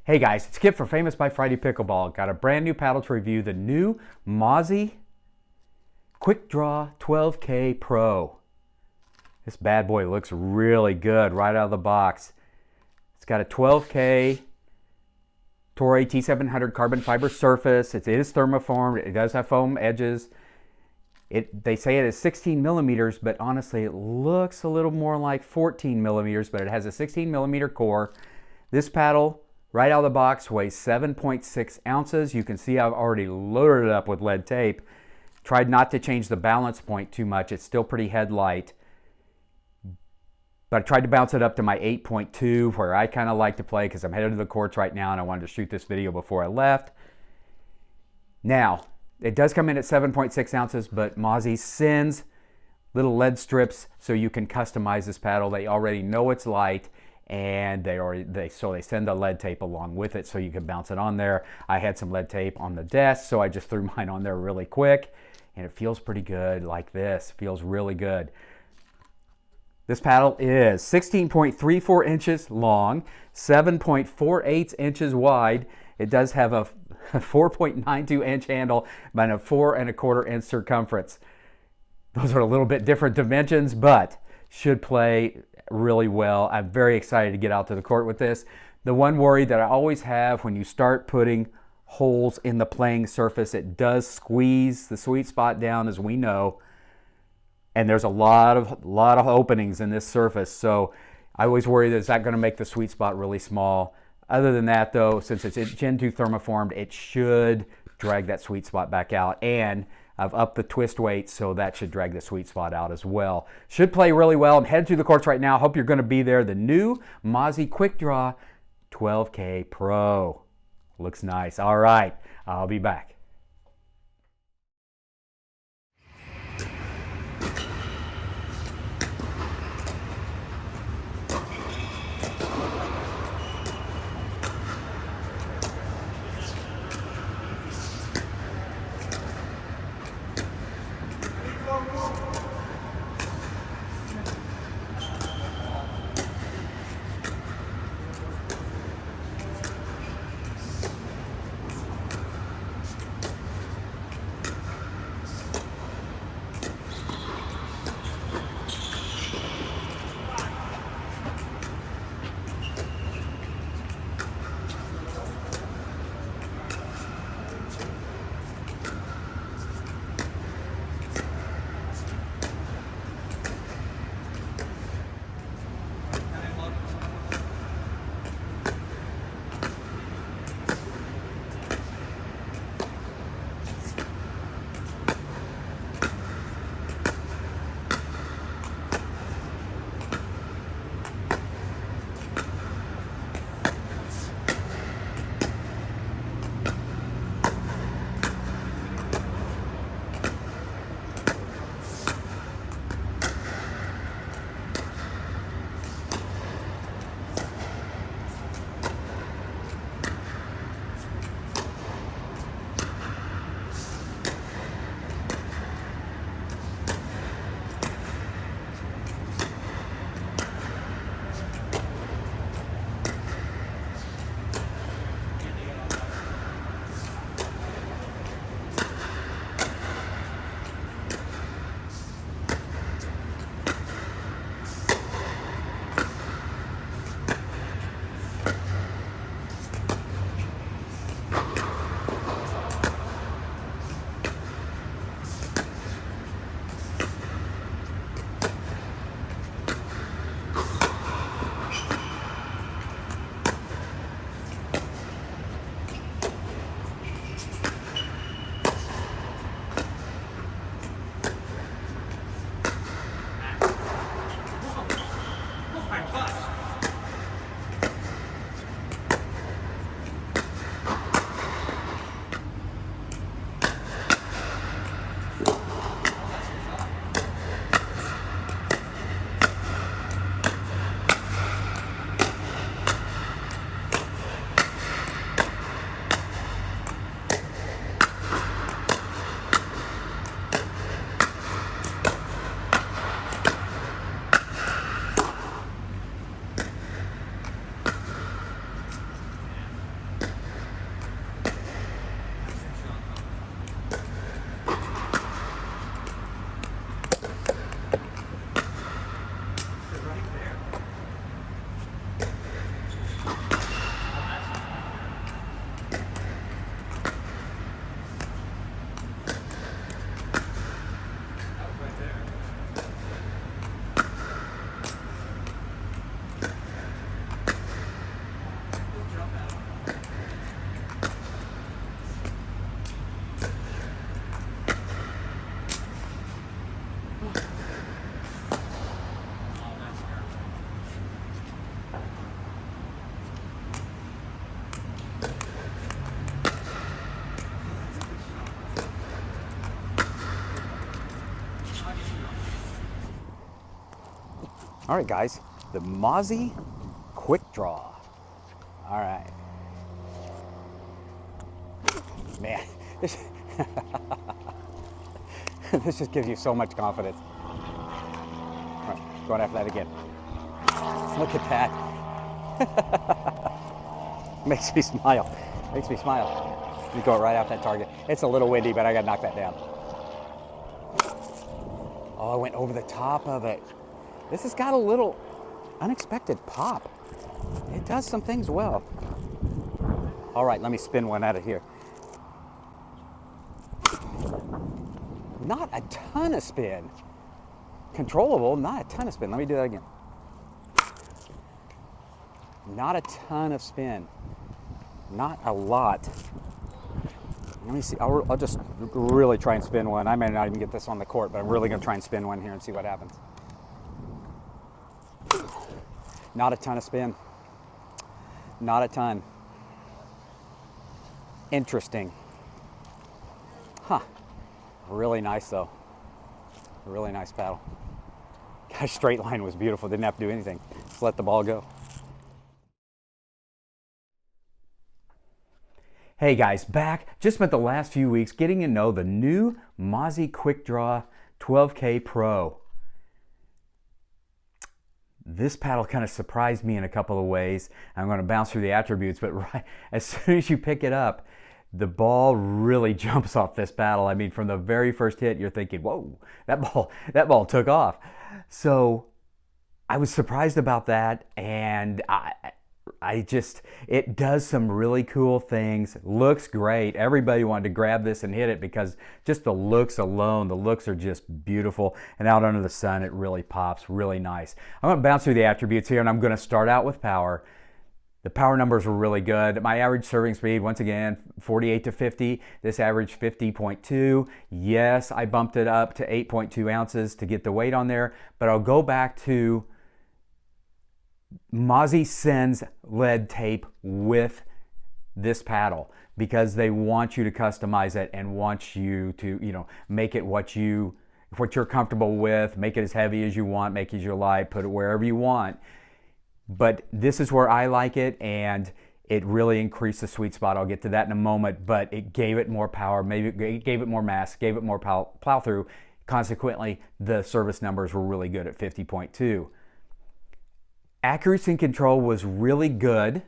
Hey guys, it's Kip for Famous by Friday Pickleball. Got a brand new paddle to review, the new Mozi Quickdraw 12K Pro. This bad boy looks really good right out of the box. It's got a 12K Toray T700 carbon fiber surface. It is thermoformed. It does have foam edges. They say it is 16 millimeters, but honestly it looks a little more like 14 millimeters, but it has a 16 millimeter core. This paddle right out of the box weighs 7.6 ounces. You can see I've already loaded it up with lead tape. Tried not to change the balance point too much. It's still pretty head light. But I tried to bounce it up to my 8.2 where I kind of like to play because I'm headed to the courts right now and I wanted to shoot this video before I left. Now, it does come in at 7.6 ounces, but Mozi sends little lead strips so you can customize this paddle. They already know it's light, and they send the lead tape along with it so you can bounce it on there. I had some lead tape on the desk, so I just threw mine on there really quick, and it feels pretty good like this. Feels really good. This paddle is 16.34 inches long, 7.48 inches wide. It does have a 4.92 inch handle and a 4.25 inch circumference. Those are a little bit different dimensions, but should play really well. I'm very excited to get out to the court with this. The one worry that I always have when you start putting holes in the playing surface, it does squeeze the sweet spot down, as we know, and there's a lot of openings in this surface, so I always worry that it's not going to make the sweet spot really small. Other than that though, since it's Gen 2 thermoformed, it should drag that sweet spot back out, and I've upped the twist weight, so that should drag the sweet spot out as well. Should play really well. I'm headed to the courts right now. Hope you're going to be there. The new Mozi Quickdraw 12K Pro. Looks nice. All right, I'll be back. All right, guys, the Mozi Quickdraw. All right. Man, this, this just gives you so much confidence. All right, going after that again. Look at that. Makes me smile. Makes me smile. You go right off that target. It's a little windy, but I got to knock that down. Oh, I went over the top of it. This has got a little unexpected pop. It does some things well. All right, let me spin one out of here. Not a ton of spin. Controllable, not a ton of spin. Let me do that again. Not a ton of spin. Not a lot. Let me see. I'll just really try and spin one. I may not even get this on the court, but I'm really going to try and spin one here and see what happens. Not a ton of spin. Not a ton. Interesting. Huh. Really nice though. Really nice paddle. Gosh, straight line was beautiful. Didn't have to do anything. Just let the ball go. Hey guys, back. Just spent the last few weeks getting to know the new Mozi Quickdraw 12K Pro. This paddle kind of surprised me in a couple of ways. I'm going to bounce through the attributes, but right as soon as you pick it up, the ball really jumps off this paddle. I memean, from the very first hit, you're thinking, whoa, that ball took off. So I was surprised about that, and it does some really cool things. Looks great. Everybody wanted to grab this and hit it because just the looks alone, the looks are just beautiful. And out under the sun, it really pops, really nice. I'm going to bounce through the attributes here, and I'm going to start out with power. The power numbers were really good. My average serving speed, once again, 48 to 50. This averaged 50.2. Yes, I bumped it up to 8.2 ounces to get the weight on there, but I'll go back to Mozi sends lead tape with this paddle because they want you to customize it and want you to, make it what you're comfortable with, make it as heavy as you want, make it as you like, put it wherever you want. But this is where I like it, and it really increased the sweet spot. I'll get to that in a moment, but it gave it more power, maybe it gave it more mass, gave it more plow through. Consequently, the service numbers were really good at 50.2. Accuracy and control was really good.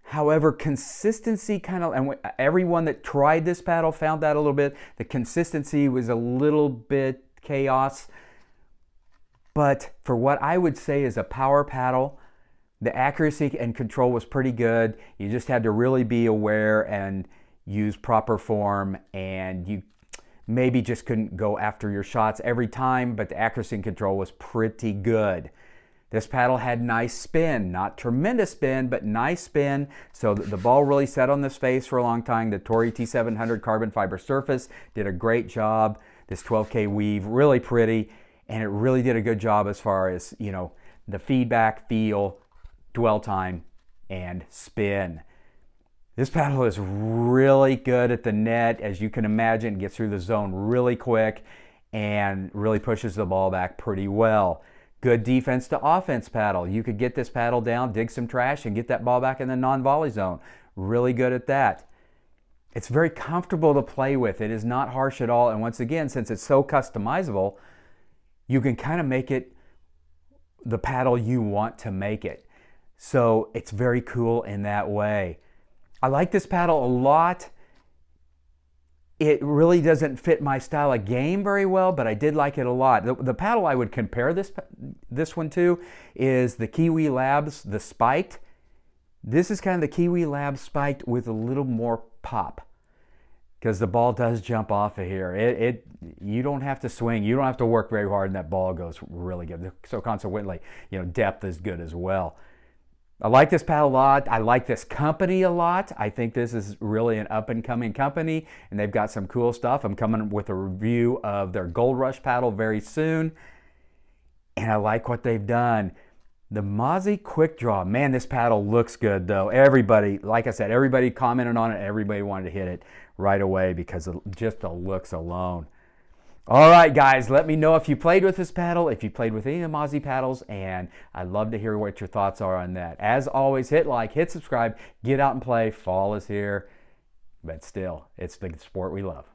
However, consistency and everyone that tried this paddle found that a little bit. The consistency was a little bit chaos. But for what I would say is a power paddle, the accuracy and control was pretty good. You just had to really be aware and use proper form, and you maybe just couldn't go after your shots every time, but the accuracy and control was pretty good. This paddle had nice spin, not tremendous spin, but nice spin. So the ball really sat on this face for a long time. The Torii T700 carbon fiber surface did a great job. This 12K weave, really pretty, and it really did a good job as far as, the feedback, feel, dwell time, and spin. This paddle is really good at the net. As you can imagine, it gets through the zone really quick and really pushes the ball back pretty well. Good defense to offense paddle. You could get this paddle down, dig some trash, and get that ball back in the non-volley zone. Really good at that. It's very comfortable to play with. It is not harsh at all. And once again, since it's so customizable, you can kind of make it the paddle you want to make it. So it's very cool in that way. I like this paddle a lot. It really doesn't fit my style of game very well, but I did like it a lot. The paddle I would compare this one to is the Kiwi Labs, the spiked. This is kind of the Kiwi Labs spiked with a little more pop, because the ball does jump off of here. You don't have to swing. You don't have to work very hard, and that ball goes really good. So consequently, depth is good as well. I like this paddle a lot. I like this company a lot. I think this is really an up-and-coming company, and they've got some cool stuff. I'm coming with a review of their Gold Rush paddle very soon, and I like what they've done. The Mozi Quickdraw, man, this paddle looks good though. Everybody, like I said, everybody commented on it. Everybody wanted to hit it right away because of just the looks alone. All right, guys, let me know if you played with this paddle, if you played with any of the Mozi paddles, and I'd love to hear what your thoughts are on that. As always, hit like, hit subscribe, get out and play. Fall is here, but still, it's the sport we love.